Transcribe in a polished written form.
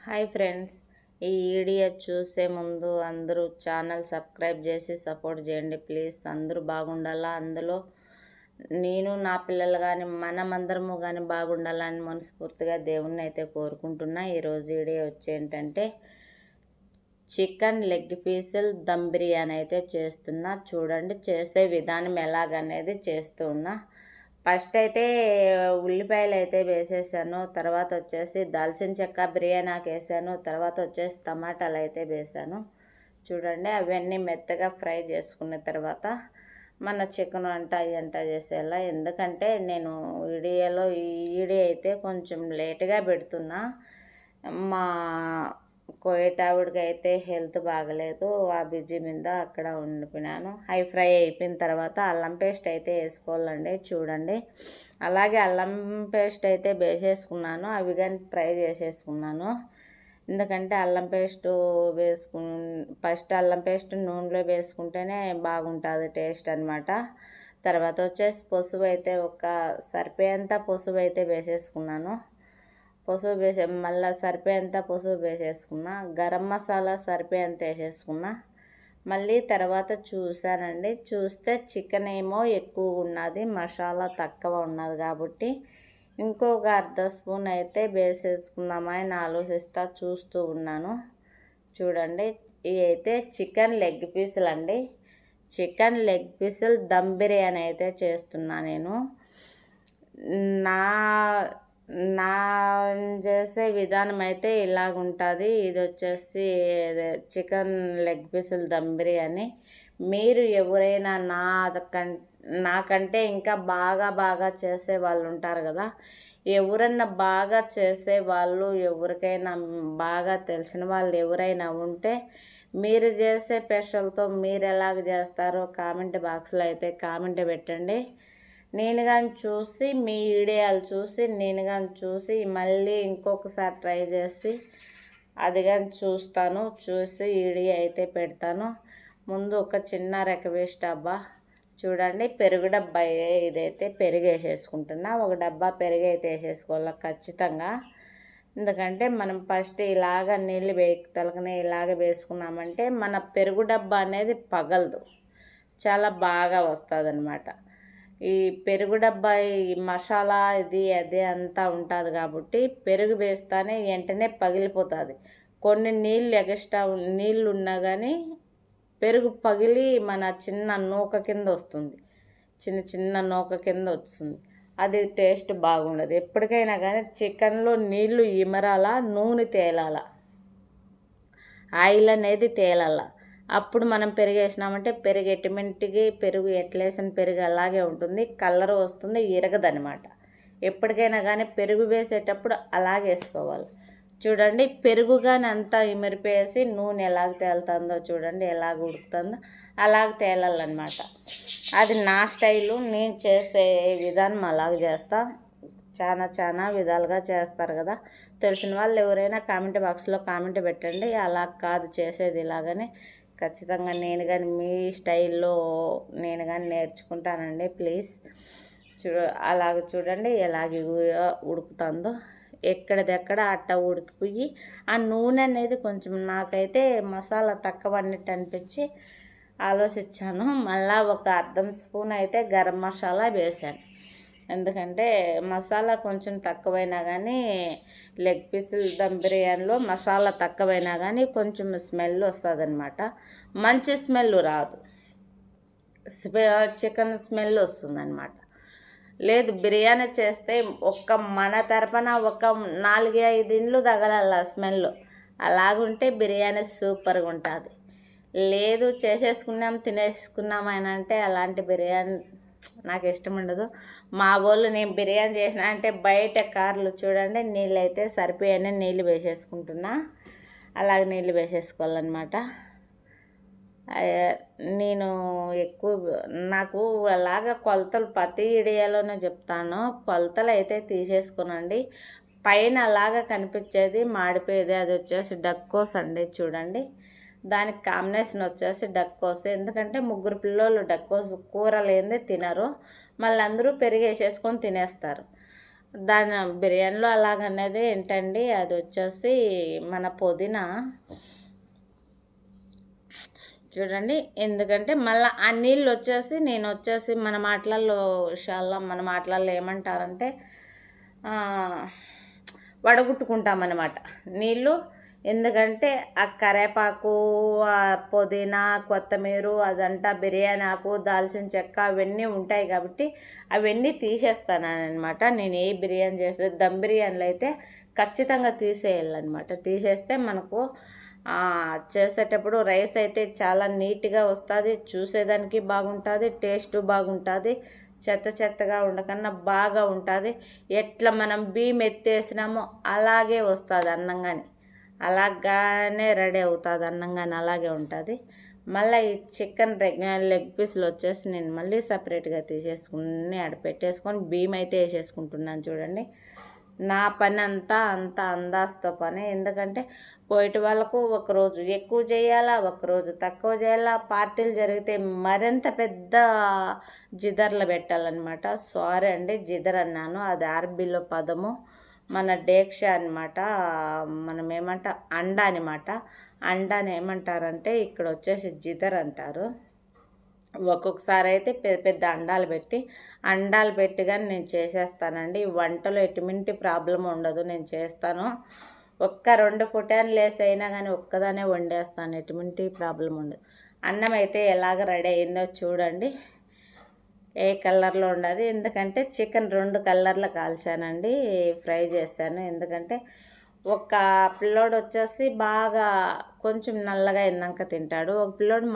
Hi friends, ఈ video చూసే ముందు అందరూ ఛానల్ సబ్స్క్రైబ్ చేసి సపోర్ట్ చేయండి ప్లీజ్. అందరూ బాగుండాలా, అందులో నేను నా పిల్లలు కానీ మనమందరము కానీ బాగుండాలని మనస్ఫూర్తిగా దేవుణ్ణి అయితే కోరుకుంటున్నా. ఈరోజు వీడియో వచ్చి ఏంటంటే చికెన్ లెగ్ పీసులు దమ్ బిర్యానీ అయితే చేస్తున్నా. చూడండి చేసే విధానం ఎలాగనేది చేస్తున్నా. ఫస్ట్ అయితే ఉల్లిపాయలు అయితే వేసేసాను, తర్వాత వచ్చేసి దాల్చిన చెక్క బిర్యానీకి వేసాను, తర్వాత వచ్చేసి టమాటాలు అయితే వేసాను. చూడండి అవన్నీ మెత్తగా ఫ్రై చేసుకున్న తర్వాత మన చికెన్ వంట చేసేలా. ఎందుకంటే నేను ఈ వీడియో అయితే కొంచెం లేట్గా పెడుతున్నా. మా కోయటావిడికి అయితే హెల్త్ బాగలేదు, ఆ బిజీ మీద అక్కడ ఉండిపోయినాను. హై ఫ్రై అయిపోయిన తర్వాత అల్లం పేస్ట్ అయితే వేసుకోవాలండి. చూడండి అలాగే అల్లం పేస్ట్ అయితే వేసేసుకున్నాను, అవి కానీ ఫ్రై చేసేసుకున్నాను. ఎందుకంటే అల్లం పేస్ట్ ఫస్ట్ అల్లం పేస్ట్ నూనెలో వేసుకుంటేనే బాగుంటుంది టేస్ట్ అనమాట. తర్వాత వచ్చేసి పసుపు అయితే ఒక సరిపోయేంత పసుపు అయితే వేసేసుకున్నాను. పసుపు మళ్ళీ సరిపోయేంత పసుపు వేసేసుకున్నా. గరం మసాలా సరిపోయేంత వేసేసుకున్నా. మళ్ళీ తర్వాత చూసానండి, చూస్తే చికెన్ ఏమో ఎక్కువ ఉన్నది, మసాలా తక్కువ ఉన్నది కాబట్టి ఇంకొక అర్ధ స్పూన్ అయితే వేసేసుకుందామని ఆలోచిస్తా చూస్తూ ఉన్నాను. చూడండి ఇవి అయితే చికెన్ లెగ్ పీసులు అండి. చికెన్ లెగ్ పీసులు దమ్ బిర్యానీ అయితే చేస్తున్నా నేను. నా చేసే విధానం అయితే ఇలాగుంటుంది. ఇది వచ్చేసి చికెన్ లెగ్ పీసులు దమ్ బిర్యానీ. మీరు ఎవరైనా నాకంటే ఇంకా బాగా చేసే వాళ్ళు ఉంటారు కదా, ఎవరన్నా బాగా చేసే వాళ్ళు, ఎవరికైనా బాగా తెలిసిన వాళ్ళు ఎవరైనా ఉంటే మీరు చేసే స్పెషల్తో మీరు ఎలాగ చేస్తారో కామెంట్ బాక్స్లో అయితే కామెంట్ పెట్టండి. నేను కానీ చూసి మీ వీడియోలు చూసి నేను కానీ చూసి మళ్ళీ ఇంకొకసారి ట్రై చేసి అది కానీ చూసి వీడియో అయితే పెడతాను. ముందు ఒక చిన్న రిక్వెస్ట్ అబ్బా, చూడండి పెరుగు డబ్బా ఇదైతే పెరుగు వేసేసుకుంటున్నా. ఒక డబ్బా పెరుగు అయితే వేసేసుకోవాలి ఖచ్చితంగా. ఎందుకంటే మనం ఫస్ట్ ఇలాగ నీళ్ళు తలకనే ఇలాగ వేసుకున్నామంటే మన పెరుగు డబ్బా అనేది పగలదు, చాలా బాగా వస్తుంది అన్నమాట. ఈ పెరుగు డబ్బా ఈ మసాలా ఇది అదే అంతా ఉంటుంది కాబట్టి పెరుగు వేస్తానే వెంటనే పగిలిపోతుంది. కొన్ని ఎక్స్ట్రా నీళ్ళు ఉన్నా కానీ పెరుగు పగిలి మన చిన్న నూక కింద వస్తుంది, చిన్న నూక కింద వస్తుంది. అది టేస్ట్ బాగుండదు. ఎప్పటికైనా కానీ చికెన్లో నీళ్ళు ఇమరాల, నూనె తేలాల, ఆయిల్ అనేది తేలాల. అప్పుడు మనం పెరుగు వేసినామంటే పెరుగు పెరుగు ఎట్లేసిన పెరుగు అలాగే ఉంటుంది, కలర్ వస్తుంది, ఇరగదనమాట. ఎప్పటికైనా కానీ పెరుగు వేసేటప్పుడు అలాగే వేసుకోవాలి. చూడండి పెరుగు కానీ అంతా ఇమిరిపేసి నూనె ఎలాగ తేలుతుందో చూడండి, ఎలాగ ఉడుకుతుందో అలాగ తేలాలన్నమాట. అది నా స్టైలు, నేను చేసే విధానం అలాగ చేస్తా. చాలా విధాలుగా చేస్తారు కదా, తెలిసిన వాళ్ళు ఎవరైనా కామెంట్ బాక్స్లో కామెంట్ పెట్టండి. అలా కాదు చేసేది ఇలాగనే, ఖచ్చితంగా నేను కానీ మీ స్టైల్లో నేను కానీ నేర్చుకుంటానండి ప్లీజ్. అలాగ చూడండి ఎలాగ ఉడుకుతుందో, ఎక్కడిదెక్కడ అట్ట ఉడికిపోయి ఆ నూనె అనేది కొంచెం నాకైతే మసాలా తక్కువ అన్నట్టు అనిపించి ఆలోచించాను. మళ్ళీ ఒక అర్ధం స్పూన్ అయితే గరం మసాలా వేసాను. ఎందుకంటే మసాలా కొంచెం తక్కువైనా కానీ లెగ్ పీసులు దమ్ బిర్యానీలో మసాలా తక్కువైనా కానీ కొంచెం స్మెల్ వస్తుంది అనమాట. మంచి స్మెల్ రాదు, చికెన్ స్మెల్ వస్తుంది అనమాట. లేదు బిర్యానీ చేస్తే మన తరపున ఒక 4-5 ఇండ్లు తగలాల స్మెల్, అలాగుంటే బిర్యానీ సూపర్గా ఉంటుంది. లేదు చేసేసుకున్నాం తినేసుకున్నాం అని అంటే అలాంటి బిర్యానీ నాకు ఇష్టం ఉండదు. మా వాళ్ళు నేను బిర్యానీ చేసిన అంటే బయట కార్లు చూడండి నీళ్ళు అయితే సరిపోయానే నీళ్ళు వేసేసుకుంటున్నా. అలాగే నీళ్ళు వేసేసుకోవాలన్నమాట. నేను నాకు అలాగా కొలతలు ప్రతి వీడియోలోనే చెప్తాను, కొలతలు అయితే తీసేసుకోనండి. పైన అలాగా కనిపించేది మాడిపోయేది అది వచ్చేసి డక్కోస్ అండి. చూడండి దానికి కాంబినేషన్ వచ్చేసి డక్కోస్. ఎందుకంటే 3 పిల్లలు డక్కోస్ కూర లేనిదే తినరు, మళ్ళీ అందరూ పెరిగేసేసుకొని తినేస్తారు. దాని బిర్యానీలో అలాగనేది ఏంటండి, అది వచ్చేసి మన పుదీనా చూడండి. ఎందుకంటే మళ్ళీ ఆ నీళ్ళు వచ్చేసి నేను వచ్చేసి మన మాటలలో ఏమంటారంటే వడగుట్టుకుంటామన్నమాట నీళ్ళు. ఎందుకంటే ఆ కరేపాకు, ఆ పుదీనా, కొత్తిమీర, అదంతా బిర్యానీ ఆకు, దాల్చిన చెక్క అవన్నీ ఉంటాయి కాబట్టి అవన్నీ తీసేస్తానమాట. నేను ఏ బిర్యానీ చేస్తే దమ్ బిర్యానీలు అయితే ఖచ్చితంగా తీసేయాలన్నమాట. తీసేస్తే మనకు చేసేటప్పుడు రైస్ అయితే చాలా నీట్గా వస్తుంది, చూసేదానికి బాగుంటుంది, టేస్ట్ బాగుంటుంది, చెత్తగా ఉండకన్నా బాగా ఉంటుంది. ఎట్లా మనం బియ్యం ఎత్తేసినామో అలాగే వస్తుంది అన్నంగాని, అలాగానే రెడీ అవుతుంది అన్నంగాని, అలాగే ఉంటుంది. మళ్ళీ ఈ చికెన్ లెగ్ పీసులు వచ్చేసి నేను మళ్ళీ సపరేట్గా తీసేసుకుని ఆడ పెట్టేసుకొని బియ్యం అయితే వేసేసుకుంటున్నాను. చూడండి, నా పని అంతా అందాజుతో పని. ఎందుకంటే పోయేటి వాళ్ళకు ఒకరోజు ఎక్కువ చేయాలా, ఒకరోజు తక్కువ చేయాలా, పార్టీలు జరిగితే మరింత పెద్ద జిదర్లు పెట్టాలన్నమాట. సారీ అండి, జిదర్ అన్నాను, అది అరబీలో పదము. మన డేక్ష అనమాట, మనం అండ అనమాట. అండాని ఏమంటారంటే ఇక్కడ వచ్చేసి జిదర్ అంటారు. ఒక్కొక్కసారి అయితే పెద్ద పెద్ద అండాలు పెట్టి కానీ నేను చేసేస్తానండి. వంటలో ఎటువంటి ప్రాబ్లం ఉండదు, నేను చేస్తాను. ఒక్క 2 పుటాన్లు వేసైనా కానీ ఒక్కదానే వండేస్తాను, ఎటువంటి ప్రాబ్లం ఉండదు. అన్నం అయితే ఎలాగ రెడీ అయిందో చూడండి, ఏ కలర్లో ఉండదు. ఎందుకంటే చికెన్ 2 కలర్లు కాల్చానండి, ఫ్రై చేశాను. ఎందుకంటే ఒక పిల్లోడు వచ్చేసి బాగా కొంచెం నల్లగా అయిందాక తింటాడు, ఒక పిల్లోడు